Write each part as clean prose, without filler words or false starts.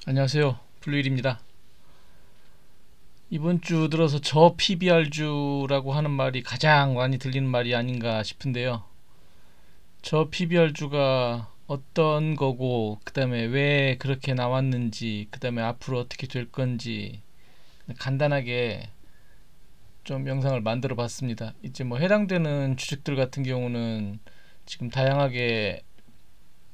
안녕하세요. 블루일입니다. 이번 주 들어서 저 PBR주라고 하는 말이 가장 많이 들리는 말이 아닌가 싶은데요. 저 PBR주가 어떤 거고, 그 다음에 왜 그렇게 나왔는지, 그 다음에 앞으로 어떻게 될 건지 간단하게 좀 영상을 만들어 봤습니다. 이제 뭐 해당되는 주식들 같은 경우는 지금 다양하게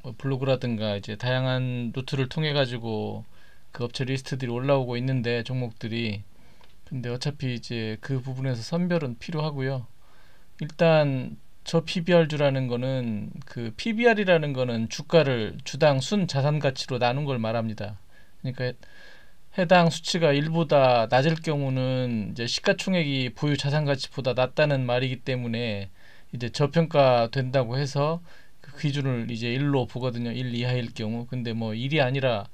뭐 블로그라든가 이제 다양한 루트를 통해 가지고 그 업체 리스트들이 올라오고 있는데, 종목들이, 근데 어차피 이제 그 부분에서 선별은 필요하고요. 일단 저 PBR주라는 거는, 그 PBR이라는 거는 주가를 주당 순 자산 가치로 나눈 걸 말합니다. 그러니까 해당 수치가 1보다 낮을 경우는 이제 시가총액이 보유 자산 가치보다 낮다는 말이기 때문에 이제 저평가 된다고 해서 그 기준을 이제 1로 보거든요. 1 이하일 경우. 근데 뭐 1이 아니라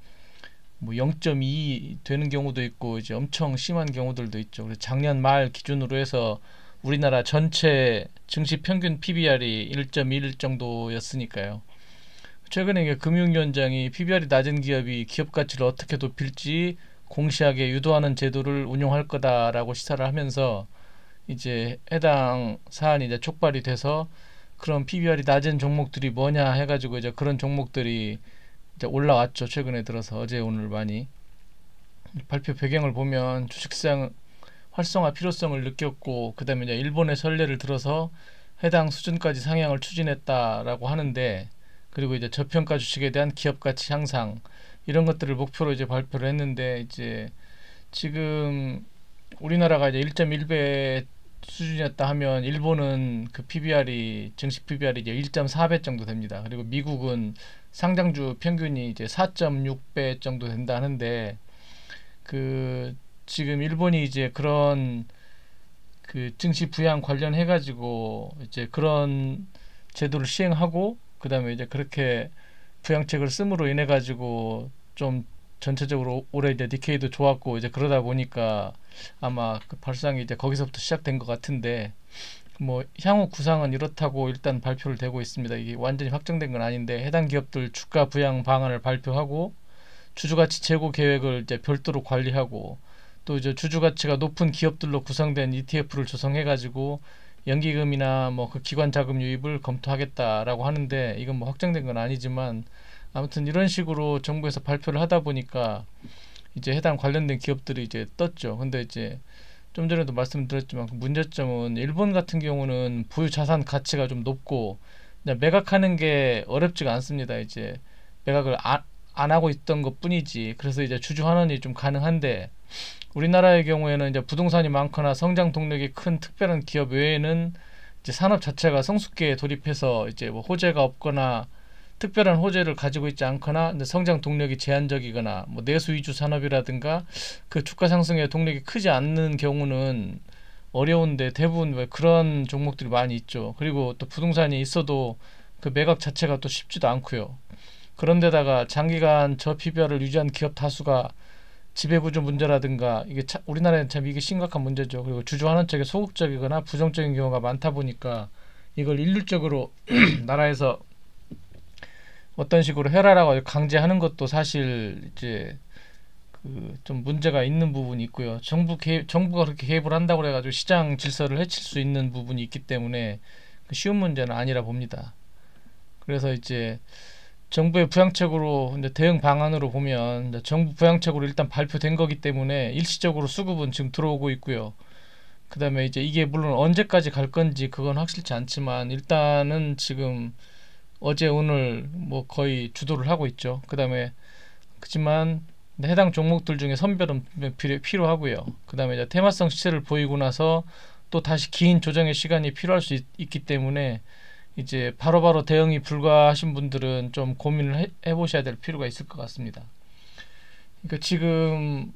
뭐 0.2 되는 경우도 있고 이제 엄청 심한 경우들도 있죠. 그래서 작년 말 기준으로 해서 우리나라 전체 증시 평균 PBR이 1.1 정도였으니까요. 최근에 금융위원장이 PBR이 낮은 기업이 기업 가치를 어떻게 높일지 공시하게 유도하는 제도를 운용할 거다라고 시사를 하면서, 이제 해당 사안이 이제 촉발이 돼서 그런 PBR이 낮은 종목들이 뭐냐 해가지고 이제 그런 종목들이 이제 올라왔죠. 최근에 들어서 어제 오늘 많이. 발표 배경을 보면 주식시장 활성화 필요성을 느꼈고, 그 다음에 이제 일본의 선례를 들어서 해당 수준까지 상향을 추진했다라고 하는데, 그리고 이제 저평가 주식에 대한 기업 가치 향상, 이런 것들을 목표로 이제 발표를 했는데, 이제 지금 우리나라가 이제 1.1배 수준이었다 하면 일본은 그 PBR이, 증시 PBR이 이제 1.4배 정도 됩니다. 그리고 미국은 상장주 평균이 이제 4.6배 정도 된다 하는데, 그 지금 일본이 이제 그런 그 증시 부양 관련해 가지고 이제 그런 제도를 시행하고, 그다음에 이제 그렇게 부양책을 씀으로 인해 가지고 좀 전체적으로 올해 이제 니케이도 좋았고, 이제 그러다 보니까 아마 그 발상이 이제 거기서부터 시작된 것 같은데, 뭐 향후 구상은 이렇다고 일단 발표를 되고 있습니다. 이게 완전히 확정된 건 아닌데, 해당 기업들 주가 부양 방안을 발표하고 주주가치 제고 계획을 이제 별도로 관리하고, 또 이제 주주가치가 높은 기업들로 구성된 ETF를 조성해가지고 연기금이나 뭐 그 기관 자금 유입을 검토하겠다라고 하는데, 이건 뭐 확정된 건 아니지만 아무튼 이런 식으로 정부에서 발표를 하다 보니까 이제 해당 관련된 기업들이 이제 떴죠. 근데 이제 좀 전에도 말씀드렸지만 그 문제점은, 일본 같은 경우는 보유 자산 가치가 좀 높고 그냥 매각하는 게 어렵지가 않습니다. 이제 매각을 안 하고 있던 것 뿐이지. 그래서 이제 주주 환원이 좀 가능한데, 우리나라의 경우에는 이제 부동산이 많거나 성장 동력이 큰 특별한 기업 외에는 이제 산업 자체가 성숙기에 돌입해서 이제 뭐 호재가 없거나 특별한 호재를 가지고 있지 않거나 성장 동력이 제한적이거나 뭐 내수 위주 산업이라든가 그 주가 상승의 동력이 크지 않는 경우는 어려운데, 대부분 왜 그런 종목들이 많이 있죠. 그리고 또 부동산이 있어도 그 매각 자체가 또 쉽지도 않고요. 그런데다가 장기간 저PBR을 유지한 기업 다수가 지배구조 문제라든가, 이게 우리나라에는 참 이게 심각한 문제죠. 그리고 주주 환원 측에 소극적이거나 부정적인 경우가 많다 보니까 이걸 일률적으로 나라에서 어떤 식으로 해라라고 강제하는 것도 사실 이제 그 좀 문제가 있는 부분이 있고요. 정부가 그렇게 개입을 한다고 해가지고 시장 질서를 해칠 수 있는 부분이 있기 때문에 쉬운 문제는 아니라 봅니다. 그래서 이제 정부의 부양책으로, 이제 대응 방안으로 보면, 이제 정부 부양책으로 일단 발표된 거기 때문에 일시적으로 수급은 지금 들어오고 있고요. 그 다음에 이제 이게 물론 언제까지 갈 건지 그건 확실치 않지만, 일단은 지금 어제 오늘 뭐 거의 주도를 하고 있죠. 그 다음에 그렇지만 해당 종목들 중에 선별은 필요하고요. 그 다음에 이제 테마성 시세를 보이고 나서 또 다시 긴 조정의 시간이 필요할 수 있기 때문에, 이제 바로바로 대응이 불가하신 분들은 좀 고민을 해보셔야 될 필요가 있을 것 같습니다. 그러니까 지금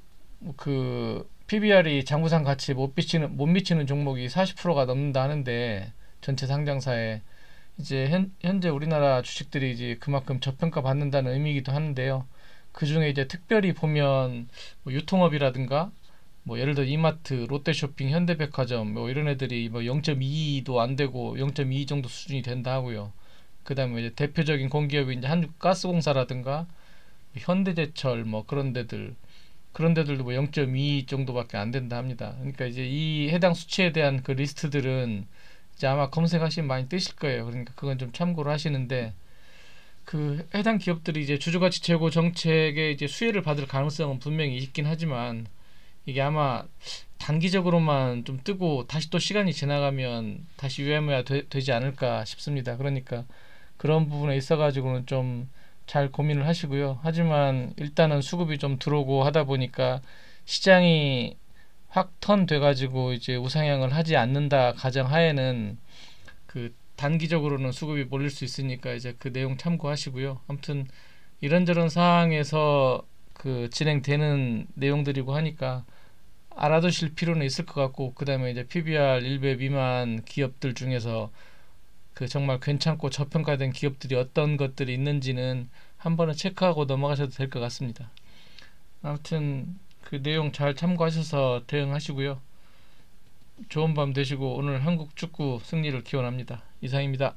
그 PBR이 장부상 가치에 못 미치는 종목이 40%가 넘는다 하는데, 전체 상장사에 이제 현재 우리나라 주식들이 이제 그만큼 저평가 받는다는 의미이기도 하는데요. 그 중에 이제 특별히 보면 뭐 유통업이라든가 뭐 예를 들어 이마트, 롯데쇼핑, 현대백화점 뭐 이런 애들이 뭐 0.2도 안 되고 0.2 정도 수준이 된다 하고요. 그다음에 이제 대표적인 공기업이 이제 한국가스공사라든가 현대제철 뭐 그런 데들도 뭐 0.2 정도밖에 안 된다 합니다. 그러니까 이제 이 해당 수치에 대한 그 리스트들은 이제 아마 검색하시면 많이 뜨실 거예요. 그러니까 그건 좀 참고를 하시는데, 그 해당 기업들이 이제 주주가치 제고 정책에 이제 수혜를 받을 가능성은 분명히 있긴 하지만, 이게 아마 단기적으로만 좀 뜨고 다시 또 시간이 지나가면 다시 유야무야 되지 않을까 싶습니다. 그러니까 그런 부분에 있어 가지고는 좀 잘 고민을 하시고요. 하지만 일단은 수급이 좀 들어오고 하다 보니까 시장이 확 턴돼 가지고 이제 우상향을 하지 않는다 가정하에는 그 단기적으로는 수급이 몰릴 수 있으니까 이제 그 내용 참고하시고요. 아무튼 이런저런 사항에서 그 진행되는 내용들이고 하니까 알아두실 필요는 있을 것 같고, 그 다음에 이제 PBR 1배 미만 기업들 중에서 그 정말 괜찮고 저평가된 기업들이 어떤 것들이 있는지는 한 번은 체크하고 넘어가셔도 될 것 같습니다. 아무튼 그 내용 잘 참고하셔서 대응하시고요. 좋은 밤 되시고 오늘 한국 축구 승리를 기원합니다. 이상입니다.